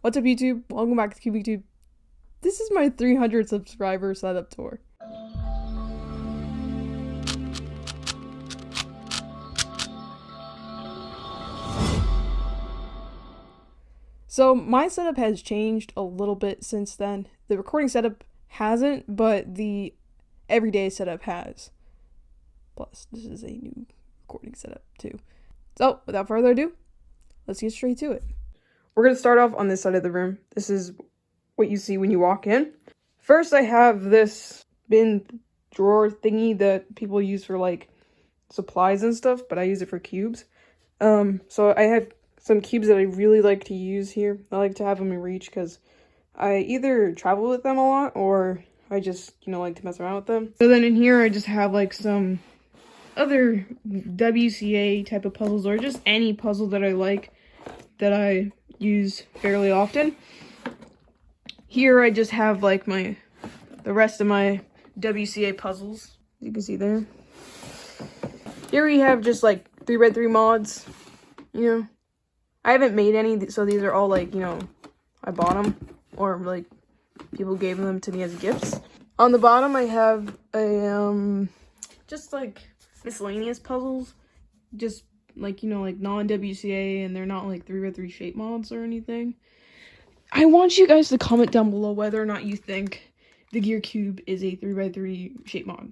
What's up, YouTube? Welcome back to CubeYouTube. This is my 300 subscriber setup tour. So my setup has changed a little bit since then. The recording setup hasn't, but the everyday setup has. Plus, this is a new recording setup too. So, without further ado, let's get straight to it. We're going to start off on this side of the room. This is what you see when you walk in. First, I have this bin drawer thingy that people use for like supplies and stuff, but I use it for cubes. So I have some cubes that I really like to use here. I like to have them in reach because I either travel with them a lot or I just, like to mess around with them. So then in here, I just have like some other WCA type of puzzles or just any puzzle that I like that I use fairly often. Here I just have like the rest of my WCA puzzles, as you can see there. Here we have just like 3x3 mods, I haven't made any, so these are all like, I bought them or like people gave them to me as gifts. On the bottom I have a, just like miscellaneous puzzles, just like, like non-WCA, and they're not like 3x3 shape mods or anything. I want you guys to comment down below whether or not you think the Gear Cube is a 3x3 shape mod.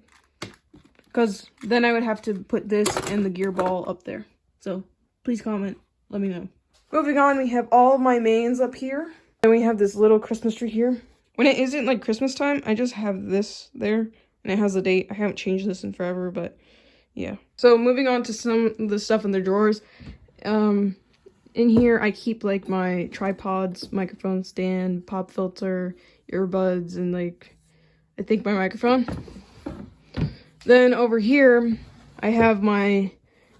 Because then I would have to put this and the gear ball up there. So please comment, let me know. Moving on, we have all of my mains up here. And we have this little Christmas tree here. When it isn't like Christmas time, I just have this there. And it has a date. I haven't changed this in forever, but yeah. So moving on to some of the stuff in the drawers. In here, I keep like my tripods, microphone stand, pop filter, earbuds, and like, I think my microphone. Then over here, I have my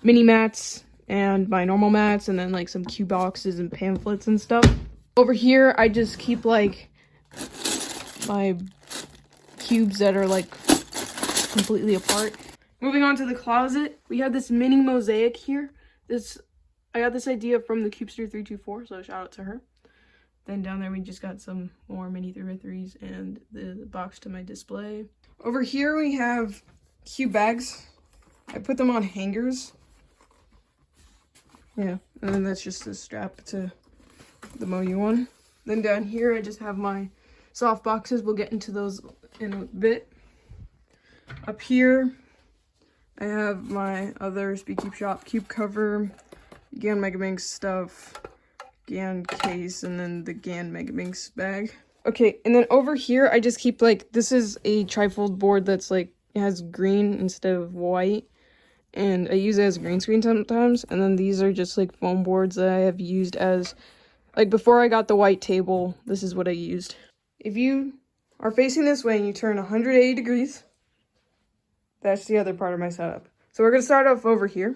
mini mats and my normal mats, and then like some cue boxes and pamphlets and stuff. Over here, I just keep like my cubes that are like completely apart. Moving on to the closet, we have this mini mosaic here. I got this idea from the Cubester324, so shout out to her. Then down there we just got some more mini 3x3s and the box to my display. Over here we have cube bags. I put them on hangers. Yeah, and then that's just the strap to the Moyu one. Then down here I just have my soft boxes. We'll get into those in a bit. Up here I have my other Speed Cube Shop cube cover, GAN Megaminx stuff, GAN case, and then the GAN Megaminx bag. Okay, and then over here, I just keep like, this is a trifold board that's like, it has green instead of white, and I use it as a green screen sometimes. And then these are just like foam boards that I have used as, like before I got the white table, this is what I used. If you are facing this way and you turn 180 degrees, that's the other part of my setup. So we're gonna start off over here.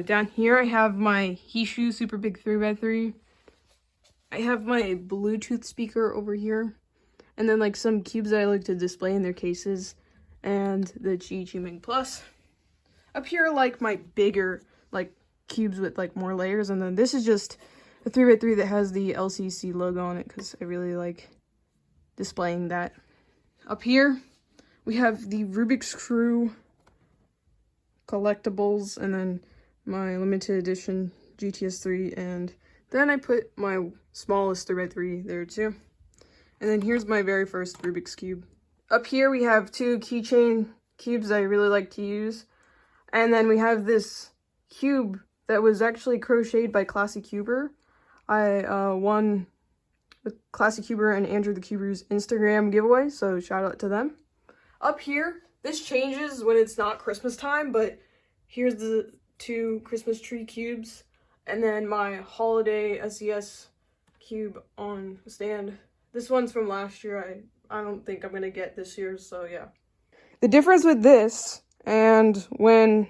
Down here I have my Hishu Super Big 3x3. I have my Bluetooth speaker over here. And then like some cubes that I like to display in their cases. And the Chi Ming Plus. Up here like my bigger like cubes with like more layers. And then this is just a 3x3 that has the LCC logo on it because I really like displaying that. Up here we have the Rubik's Crew collectibles, and then my limited edition GTS3, and then I put my smallest 3x3 there too. And then here's my very first Rubik's Cube. Up here we have two keychain cubes that I really like to use. And then we have this cube that was actually crocheted by Classy Cuber. I won the Classy Cuber and Andrew the Cuber's Instagram giveaway, so shout out to them. Up here, this changes when it's not Christmas time, but here's the two Christmas tree cubes, and then my holiday SES cube on the stand. This one's from last year. I don't think I'm gonna get this year, so yeah. The difference with this and when,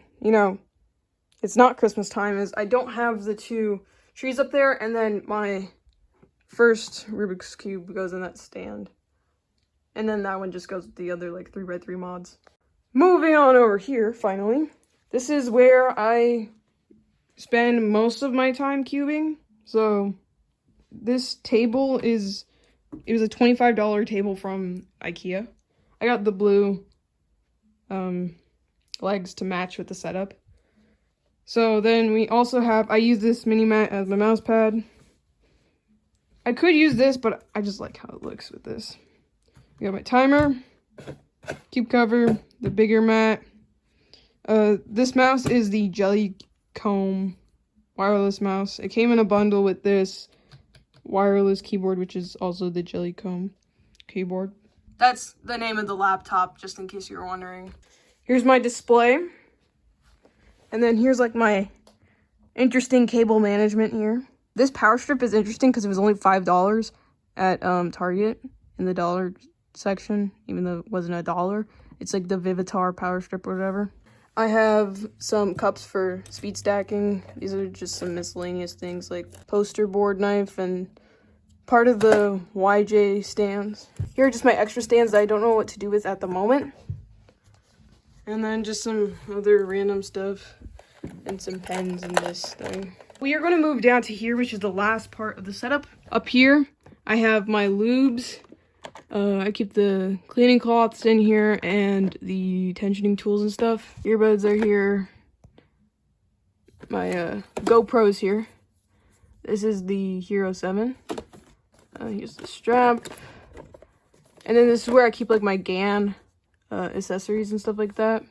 it's not Christmas time is I don't have the two trees up there, and then my first Rubik's Cube goes in that stand. And then that one just goes with the other like 3x3 mods. Moving on over here, finally. This is where I spend most of my time cubing. So this table it was a $25 table from IKEA. I got the blue legs to match with the setup. So then we also have, I use this mini mat as my mouse pad. I could use this, but I just like how it looks with this. We got my timer, cube cover, the bigger mat. This mouse is the Jellycomb wireless mouse. It came in a bundle with this wireless keyboard, which is also the Jellycomb keyboard. That's the name of the laptop, just in case you were wondering. Here's my display. And then here's like my interesting cable management here. This power strip is interesting because it was only $5 at Target in the dollar section, even though it wasn't $1. It's like the Vivitar power strip or whatever. I have some cups for speed stacking. These are just some miscellaneous things like poster board knife and part of the YJ stands. Here are just my extra stands that I don't know what to do with at the moment. And then just some other random stuff and some pens and this thing. We are going to move down to here, which is the last part of the setup. Up here, I have my lubes. I keep the cleaning cloths in here and the tensioning tools and stuff. Earbuds are here. My GoPro's here. This is the Hero 7. Here's the strap. And then this is where I keep like my GAN accessories and stuff like that.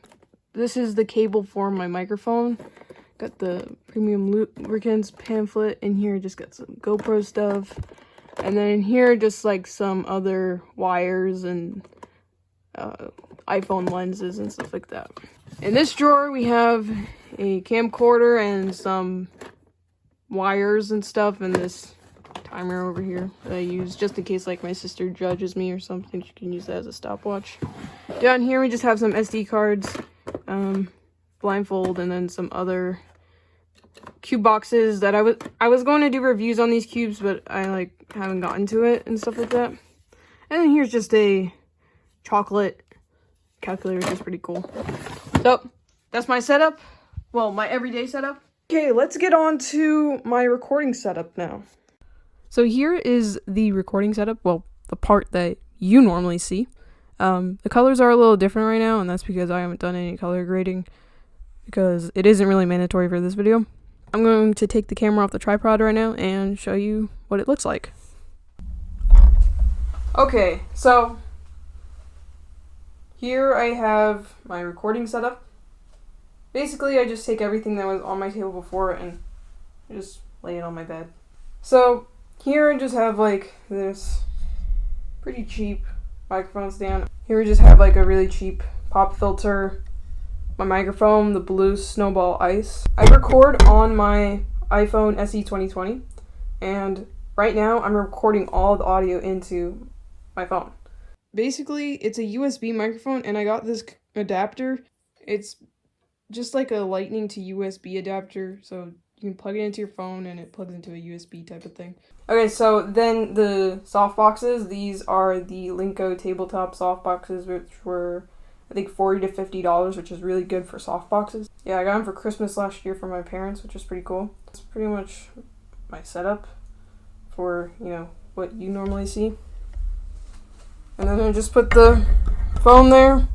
This is the cable for my microphone. Got the premium lubricants pamphlet in here. Just got some GoPro stuff. And then in here, just like some other wires and iPhone lenses and stuff like that. In this drawer, we have a camcorder and some wires and stuff, and this timer over here that I use just in case like my sister judges me or something. She can use that as a stopwatch. Down here, we just have some SD cards, blindfold, and then some other cube boxes that I was going to do reviews on these cubes, but I like haven't gotten to it and stuff like that. And then here's just a chocolate calculator, which is pretty cool. So that's my setup. Well, my everyday setup. Okay, let's get on to my recording setup now. So here is the recording setup. Well, the part that you normally see. The colors are a little different right now, and that's because I haven't done any color grading because it isn't really mandatory for this video. I'm going to take the camera off the tripod right now and show you what it looks like. Okay, so here I have my recording setup. Basically, I just take everything that was on my table before and just lay it on my bed. So here I just have like this pretty cheap microphone stand. Here we just have like a really cheap pop filter, my microphone, the blue Snowball Ice. I record on my iPhone SE 2020, and right now I'm recording all the audio into my phone. Basically, it's a USB microphone, and I got this adapter. It's just like a lightning to USB adapter, so you can plug it into your phone and it plugs into a USB type of thing. Okay, so then the soft boxes, these are the Linko tabletop soft boxes, which were I think $40 to $50, which is really good for soft boxes. Yeah, I got them for Christmas last year from my parents, which is pretty cool. That's pretty much my setup for, you know, what you normally see. And then I just put the phone there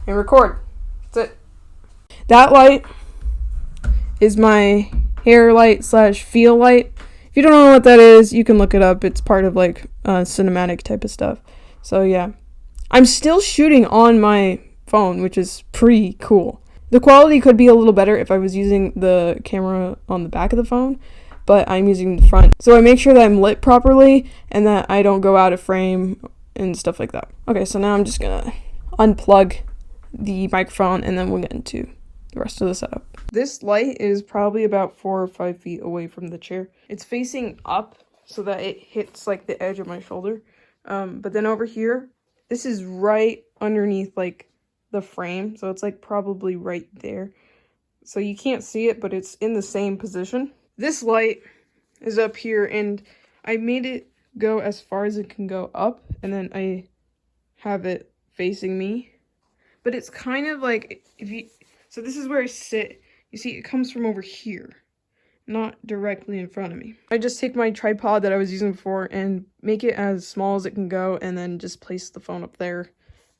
and record. That's it. That light is my hair light / feel light. If you don't know what that is, you can look it up. It's part of like cinematic type of stuff. So yeah. I'm still shooting on my phone, which is pretty cool. The quality could be a little better if I was using the camera on the back of the phone, but I'm using the front. So I make sure that I'm lit properly and that I don't go out of frame and stuff like that. Okay, so now I'm just gonna unplug the microphone and then we'll get into the rest of the setup. This light is probably about 4 or 5 feet away from the chair. It's facing up so that it hits like the edge of my shoulder. But then over here, this is right underneath like the frame, so it's like probably right there. So you can't see it, but it's in the same position. This light is up here, and I made it go as far as it can go up, and then I have it facing me. But it's kind of like, so this is where I sit. You see, it comes from over here. not directly in front of me. I just take my tripod that I was using before and make it as small as it can go, and then just place the phone up there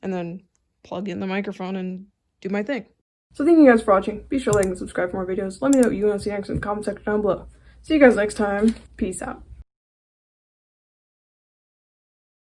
and then plug in the microphone and do my thing. So thank you guys for watching. Be sure to like and subscribe for more videos. Let me know what you want to see next in the comment section down below. See you guys next time. Peace out.